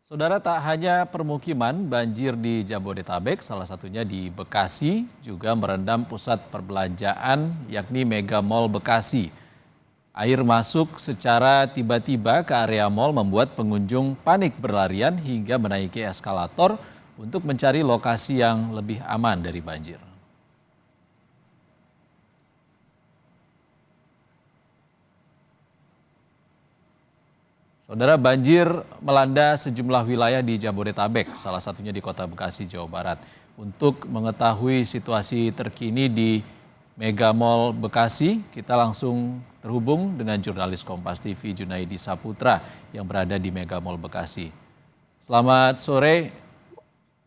Saudara, tak hanya permukiman, banjir di Jabodetabek, salah satunya di Bekasi, juga merendam pusat perbelanjaan yakni Mega Mall Bekasi. Air masuk secara tiba-tiba ke area mal membuat pengunjung panik berlarian hingga menaiki eskalator untuk mencari lokasi yang lebih aman dari banjir. Saudara, banjir melanda sejumlah wilayah di Jabodetabek, salah satunya di Kota Bekasi, Jawa Barat. Untuk mengetahui situasi terkini di Mega Mall Bekasi, kita langsung terhubung dengan jurnalis Kompas TV Junaidi Saputra yang berada di Mega Mall Bekasi. Selamat sore,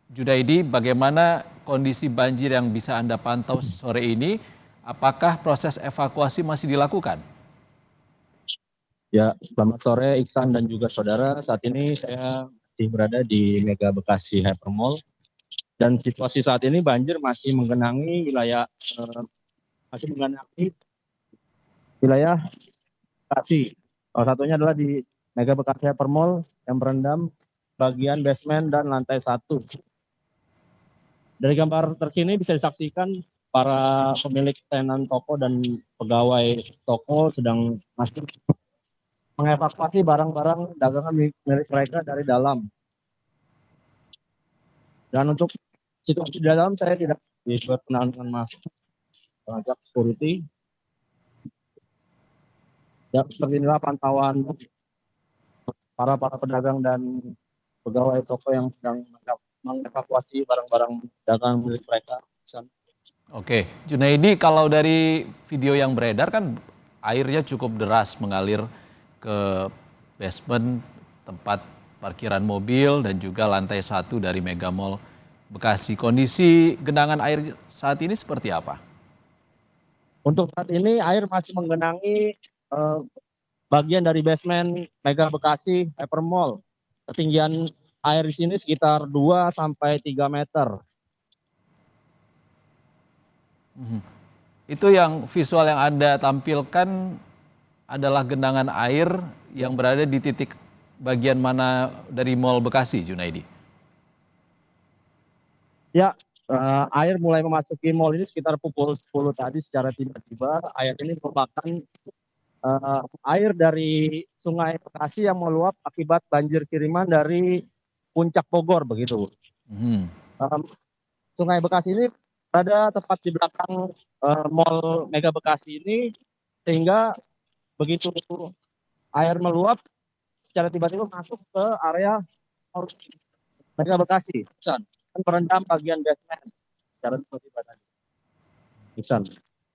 Junaidi. Bagaimana kondisi banjir yang bisa Anda pantau sore ini? Apakah proses evakuasi masih dilakukan? Ya, selamat sore Iksan dan juga saudara. Saat ini saya masih berada di Mega Bekasi Hypermall dan situasi saat ini banjir masih menggenangi wilayah Bekasi. Salah satunya adalah di Mega Bekasi Hypermall yang merendam bagian basement dan lantai 1. Dari gambar terkini bisa disaksikan para pemilik tenan toko dan pegawai toko sedang masih mengevakuasi barang-barang dagangan milik mereka dari dalam. Dan untuk situasi di dalam saya tidak diperkenankan masuk pajak security. Ya, seperti inilah pantauan para pedagang dan pegawai toko yang sedang mengevakuasi barang-barang dagangan milik mereka. Oke, Junaidi, kalau dari video yang beredar kan airnya cukup deras mengalir ke basement tempat parkiran mobil dan juga lantai 1 dari Mega Mall Bekasi. Kondisi genangan air saat ini seperti apa? Untuk saat ini air masih menggenangi bagian dari basement Mega Bekasi Hypermall. Ketinggian air di sini sekitar 2 sampai 3 meter. Itu yang visual yang Anda tampilkan adalah genangan air yang berada di titik bagian mana dari Mall Bekasi, Junaidi? Ya, air mulai memasuki mall ini sekitar pukul 10 tadi secara tiba-tiba. Air ini merupakan air dari Sungai Bekasi yang meluap akibat banjir kiriman dari Puncak Bogor begitu. Sungai Bekasi ini berada tepat di belakang Mall Mega Bekasi ini, sehingga begitu air meluap secara tiba-tiba masuk ke area Mega Bekasi dan merendam bagian basement secara tiba-tiba tadi.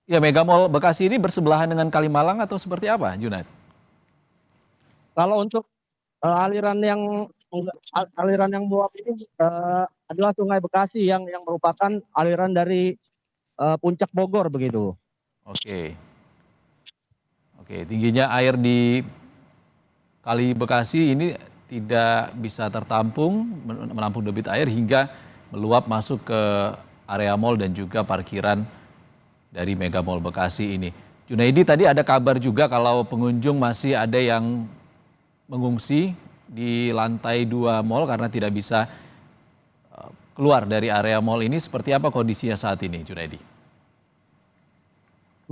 Ya, Mega Mall Bekasi ini bersebelahan dengan Kalimalang atau seperti apa, Junaid? Kalau untuk aliran yang meluap ini adalah Sungai Bekasi yang merupakan aliran dari Puncak Bogor begitu. Oke, tingginya air di Kali Bekasi ini tidak bisa tertampung, menampung debit air hingga meluap masuk ke area mal dan juga parkiran dari Mega Mall Bekasi ini. Junaidi, tadi ada kabar juga kalau pengunjung masih ada yang mengungsi di lantai 2 mal karena tidak bisa keluar dari area mal ini. Seperti apa kondisinya saat ini, Junaidi?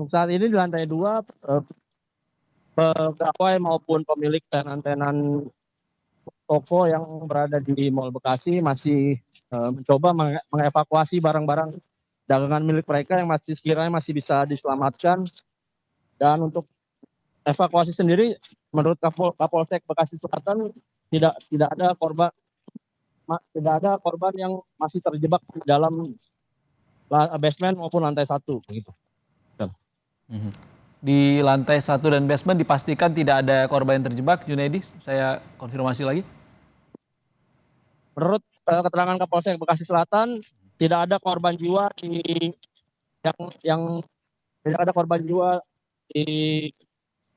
Saat ini di lantai 2 pegawai maupun pemilik tenan-tenan toko yang berada di Mall Bekasi masih mencoba mengevakuasi barang-barang dagangan milik mereka yang sekiranya masih bisa diselamatkan. Dan untuk evakuasi sendiri, menurut Kapolsek Bekasi Selatan tidak ada korban yang masih terjebak di dalam basement maupun lantai 1 begitu. Di lantai 1 dan basement dipastikan tidak ada korban yang terjebak, Junaidi. Saya konfirmasi lagi. Menurut keterangan Kapolsek Bekasi Selatan, tidak ada korban jiwa yang tidak ada korban jiwa di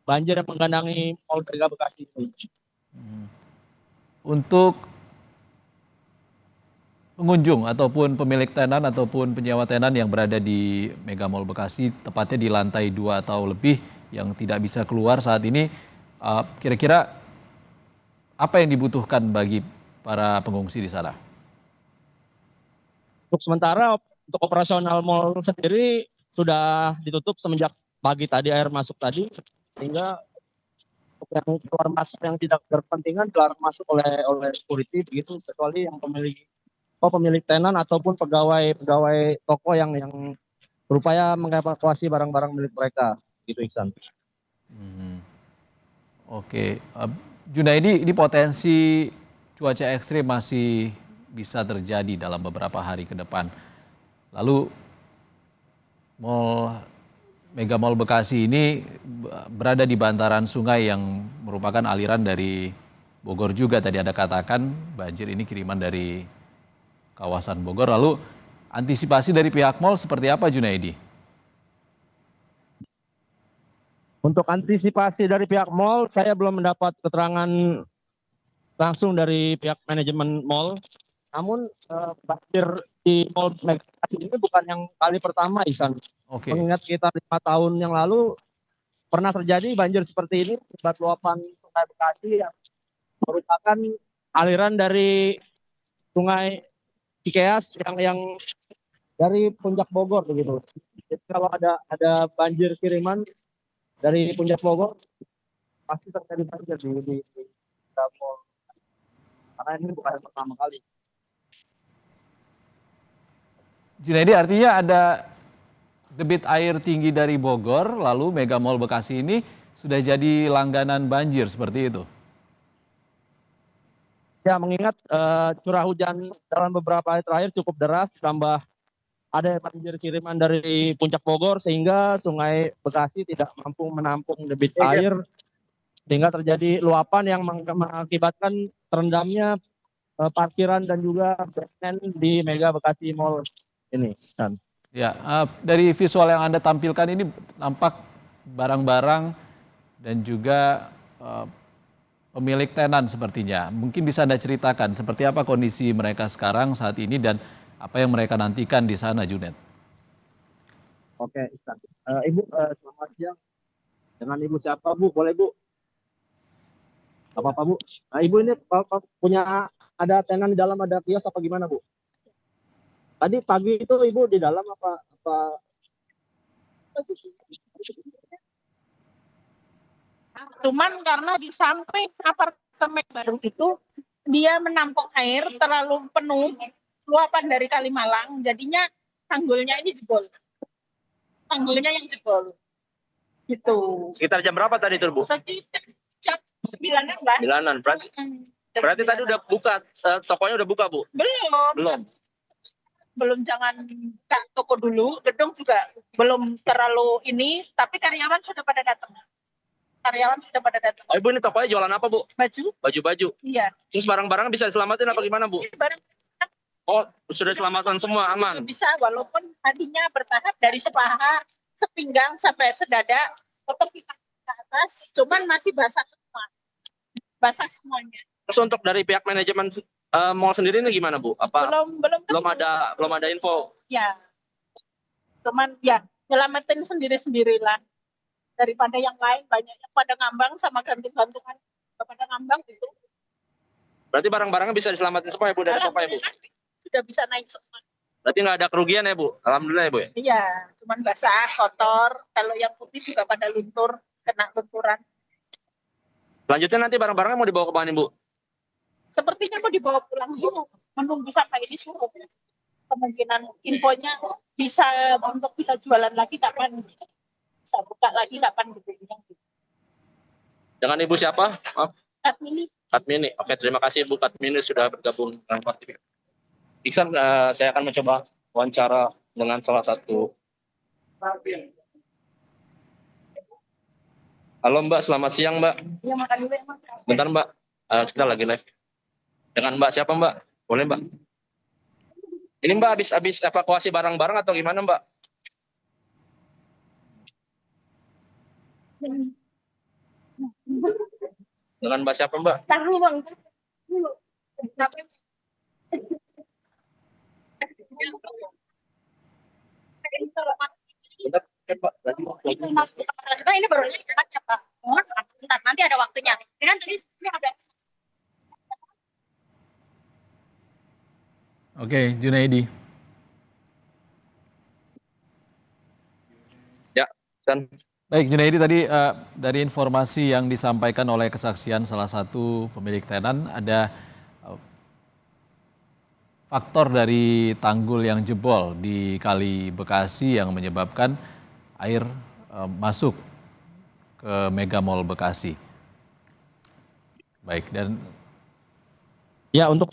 banjir yang menggenangi Mall Mega Bekasi. Untuk pengunjung ataupun pemilik tenan ataupun penyewa tenan yang berada di Mega Mall Bekasi, tepatnya di lantai 2 atau lebih yang tidak bisa keluar saat ini, kira-kira apa yang dibutuhkan bagi para pengungsi di sana? Untuk sementara untuk operasional mal sendiri sudah ditutup semenjak pagi tadi air masuk tadi, sehingga untuk yang keluar masuk yang tidak berkepentingan keluar masuk oleh security begitu, kecuali yang pemilik tenan ataupun pegawai toko yang berupaya mengevakuasi barang-barang milik mereka gitu, Iksan. Oke, Junaidi, ini potensi cuaca ekstrim masih bisa terjadi dalam beberapa hari ke depan. Lalu Mega Mall Bekasi ini berada di bantaran sungai yang merupakan aliran dari Bogor juga, tadi Anda katakan banjir ini kiriman dari kawasan Bogor. Lalu antisipasi dari pihak mall seperti apa, Junaidi? Untuk antisipasi dari pihak mall, saya belum mendapat keterangan langsung dari pihak manajemen mall. Namun banjir di Mall Bekasi ini bukan yang kali pertama, Ihsan. Oke. Mengingat kita 5 tahun yang lalu pernah terjadi banjir seperti ini akibat luapan Sungai Bekasi yang merupakan aliran dari Sungai Cikeas yang dari Puncak Bogor begitu. Jadi kalau ada banjir kiriman dari Puncak Bogor pasti terjadi banjir di mall. Karena ini bukan yang pertama kali. Junaidi, artinya ada debit air tinggi dari Bogor, lalu Mega Mall Bekasi ini sudah jadi langganan banjir seperti itu? Ya, mengingat curah hujan dalam beberapa hari terakhir cukup deras, tambah ada banjir kiriman dari Puncak Bogor sehingga Sungai Bekasi tidak mampu menampung debit air, sehingga terjadi luapan yang mengakibatkan terendamnya parkiran dan juga basement di Mega Bekasi Mall ini. Ya, dari visual yang Anda tampilkan ini nampak barang-barang dan juga pemilik tenan sepertinya. Mungkin bisa Anda ceritakan seperti apa kondisi mereka sekarang saat ini dan apa yang mereka nantikan di sana, Junet? Oke, Ibu, selamat siang. Dengan Ibu siapa, Bu? Boleh, Bu? Apa-apa, Bu? Nah, Ibu ini punya ada tenan di dalam, ada kios apa gimana, Bu? Tadi pagi itu Ibu di dalam apa Cuman karena di samping apartemen baru itu dia menampung air terlalu penuh, luapan dari Kalimalang, jadinya tanggulnya ini jebol. Tanggulnya yang jebol. Gitu. Sekitar jam berapa tadi itu, Bu? Sekitar jam 9-an lah. 9-an. Berarti tadi udah buka, tokonya udah buka, Bu? Belum, jangan buka toko dulu, gedung juga belum terlalu ini, tapi karyawan sudah pada datang. Oh, Ibu ini tokonya jualan apa, Bu? Baju. Iya. Terus barang-barang bisa diselamatin apa gimana, Bu? Oh, sudah diselamatkan semua, aman? Bisa, walaupun tadinya bertahap dari sepinggang sampai sedada, tetap kita ke atas, cuman masih basah semua. Basah semuanya. Terus untuk dari pihak manajemen mall sendiri ini gimana, Bu? Apa belum ada info? Ya. Cuman ya nyelamatin sendiri-sendirilah. Daripada yang lain banyak yang pada ngambang sama gantung-gantungan pada ngambang gitu. Berarti barang-barangnya bisa diselamatin semua ya, Bu, dari toko ya, Bu? Sudah bisa naik semua. Berarti nggak ada kerugian ya, Bu? Alhamdulillah ya, Bu? Iya, cuman basah, kotor. Kalau yang putih juga pada luntur, kena lunturan. Selanjutnya nanti barang-barangnya mau dibawa ke mana, Bu? Sepertinya mau dibawa pulang dulu, menunggu sampai ini surut. Kemungkinan infonya bisa jualan lagi kapan, bisa buka lagi kapan gitu. Dengan Ibu siapa? Katmini. Oke, terima kasih Bu Katmini sudah bergabung dengan TV. Iksan, saya akan mencoba wawancara dengan salah satu. Halo Mbak, selamat siang Mbak. Iya, makan dulu ya, Mas. Bentar Mbak, kita lagi live. Dengan Mbak siapa Mbak? Boleh Mbak? Ini Mbak habis evakuasi barang-barang atau gimana Mbak? Dengan Mbak siapa Mbak? Taruh Bang. Bentar, Mbak. Ini baru ya Pak. Mohon maaf, sebentar, nanti ada waktunya. Ini kan tadi ada Oke, Junaidi. Ya, San. Baik, Junaidi, tadi dari informasi yang disampaikan oleh kesaksian salah satu pemilik tenan, ada faktor dari tanggul yang jebol di Kali Bekasi yang menyebabkan air masuk ke Mega Mall Bekasi. Baik, dan Ya, untuk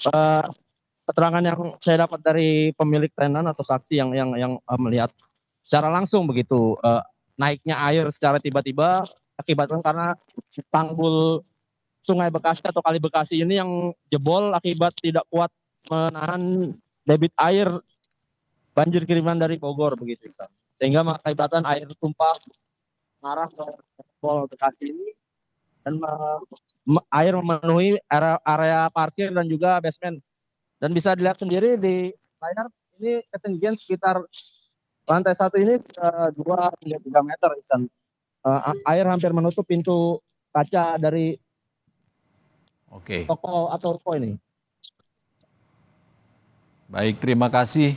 keterangan yang saya dapat dari pemilik tenan atau saksi yang melihat secara langsung begitu, naiknya air secara tiba-tiba akibatkan karena tanggul Sungai Bekasi atau Kali Bekasi ini yang jebol akibat tidak kuat menahan debit air banjir kiriman dari Bogor begitu, sehingga mengakibatkan air tumpah mengarah ke Mall Bekasi ini dan air memenuhi area parkir dan juga basement. Dan bisa dilihat sendiri di layar ini ketinggian sekitar lantai 1 ini 2 hingga 3 meter, Isan. Air hampir menutup pintu kaca dari toko atau ruko ini. baik, terima kasih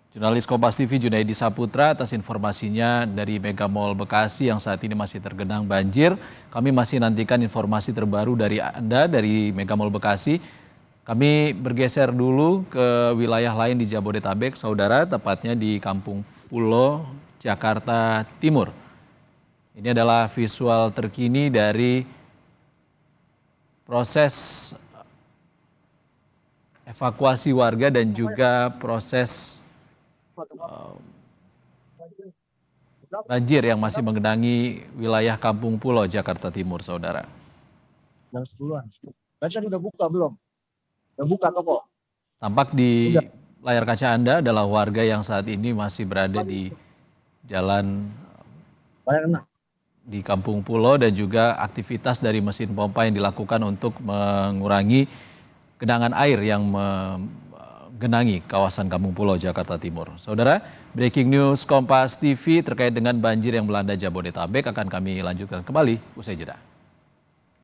jurnalis Kompas TV Junaidi Saputra atas informasinya dari Mega Mall Bekasi yang saat ini masih tergenang banjir. Kami masih nantikan informasi terbaru dari Anda dari Mega Mall Bekasi. Kami bergeser dulu ke wilayah lain di Jabodetabek, saudara, tepatnya di Kampung Pulo, Jakarta Timur. Ini adalah visual terkini dari proses evakuasi warga dan juga proses banjir yang masih menggenangi wilayah Kampung Pulo, Jakarta Timur, saudara. Jam 10-an. Baca udah buka belum? Udah buka toko? Tampak di layar kaca Anda adalah warga yang saat ini masih berada di jalan di Kampung Pulo dan juga aktivitas dari mesin pompa yang dilakukan untuk mengurangi genangan air yang menggenangi kawasan Kampung Pulo, Jakarta Timur. Saudara, breaking news Kompas TV terkait dengan banjir yang melanda Jabodetabek akan kami lanjutkan kembali usai jeda.